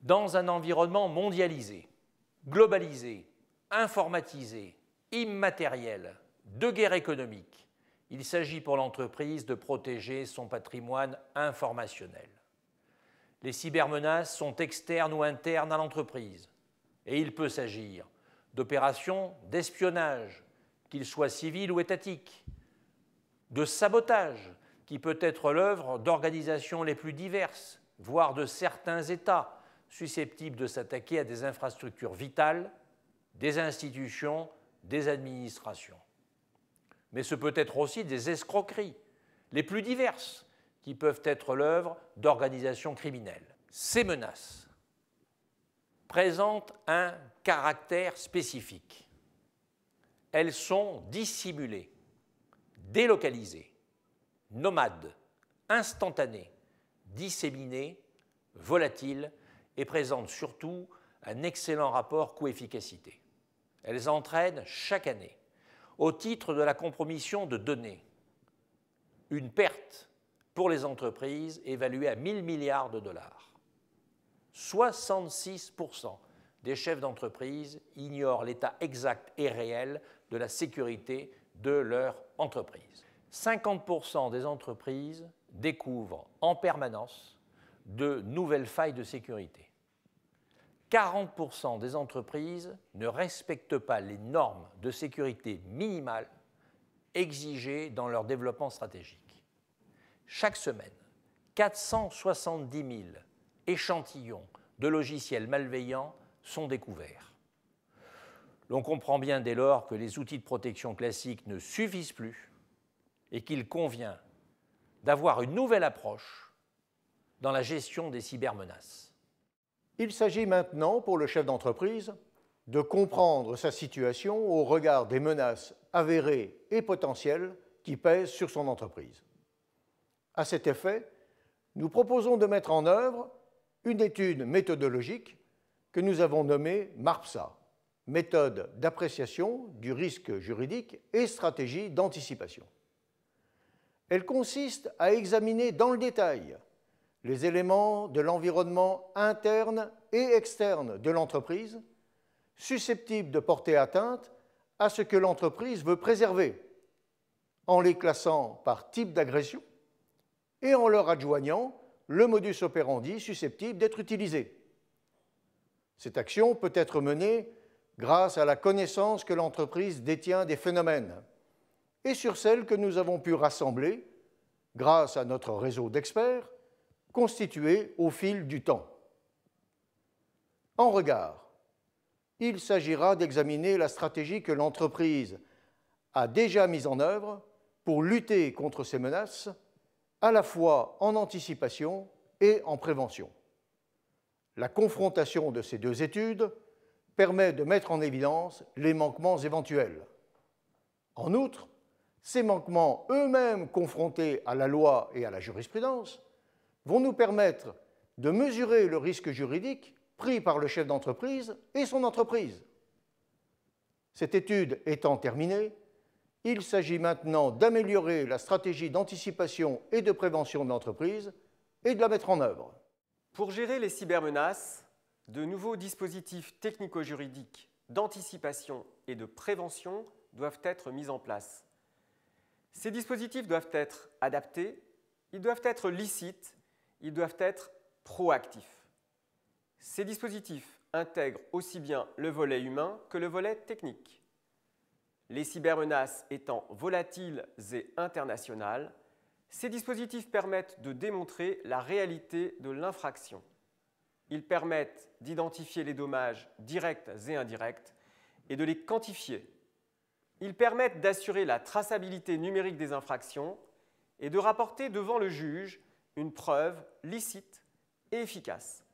Dans un environnement mondialisé, globalisé, informatisé, immatériel, de guerre économique, il s'agit pour l'entreprise de protéger son patrimoine informationnel. Les cybermenaces sont externes ou internes à l'entreprise et il peut s'agir d'opérations d'espionnage, qu'ils soient civils ou étatiques, de sabotage, qui peut être l'œuvre d'organisations les plus diverses, voire de certains États susceptibles de s'attaquer à des infrastructures vitales, des institutions, des administrations. Mais ce peut être aussi des escroqueries, les plus diverses, qui peuvent être l'œuvre d'organisations criminelles. Ces menaces présentent un caractère spécifique. Elles sont dissimulées, délocalisées, nomades, instantanées, disséminées, volatiles et présentent surtout un excellent rapport coût-efficacité. Elles entraînent chaque année, au titre de la compromission de données, une perte pour les entreprises évaluée à 1 000 milliards de dollars. 66% des chefs d'entreprise ignorent l'état exact et réel de la sécurité de leur entreprise. 50% des entreprises découvrent en permanence de nouvelles failles de sécurité. 40% des entreprises ne respectent pas les normes de sécurité minimales exigées dans leur développement stratégique. Chaque semaine, 470 000 échantillons de logiciels malveillants sont découverts. L'on comprend bien dès lors que les outils de protection classiques ne suffisent plus et qu'il convient d'avoir une nouvelle approche dans la gestion des cybermenaces. Il s'agit maintenant pour le chef d'entreprise de comprendre sa situation au regard des menaces avérées et potentielles qui pèsent sur son entreprise. À cet effet, nous proposons de mettre en œuvre une étude méthodologique que nous avons nommée MARPSA, méthode d'appréciation du risque juridique et stratégie d'anticipation. Elle consiste à examiner dans le détail les éléments de l'environnement interne et externe de l'entreprise susceptibles de porter atteinte à ce que l'entreprise veut préserver, en les classant par type d'agression et en leur adjoignant le modus operandi susceptible d'être utilisé. Cette action peut être menée grâce à la connaissance que l'entreprise détient des phénomènes et sur celle que nous avons pu rassembler grâce à notre réseau d'experts constitué au fil du temps. En regard, il s'agira d'examiner la stratégie que l'entreprise a déjà mise en œuvre pour lutter contre ces menaces, à la fois en anticipation et en prévention. La confrontation de ces deux études permet de mettre en évidence les manquements éventuels. En outre, ces manquements eux-mêmes confrontés à la loi et à la jurisprudence vont nous permettre de mesurer le risque juridique pris par le chef d'entreprise et son entreprise. Cette étude étant terminée, il s'agit maintenant d'améliorer la stratégie d'anticipation et de prévention de l'entreprise et de la mettre en œuvre. Pour gérer les cybermenaces, de nouveaux dispositifs technico-juridiques d'anticipation et de prévention doivent être mis en place. Ces dispositifs doivent être adaptés, ils doivent être licites, ils doivent être proactifs. Ces dispositifs intègrent aussi bien le volet humain que le volet technique. Les cybermenaces étant volatiles et internationales, ces dispositifs permettent de démontrer la réalité de l'infraction. Ils permettent d'identifier les dommages directs et indirects et de les quantifier. Ils permettent d'assurer la traçabilité numérique des infractions et de rapporter devant le juge une preuve licite et efficace.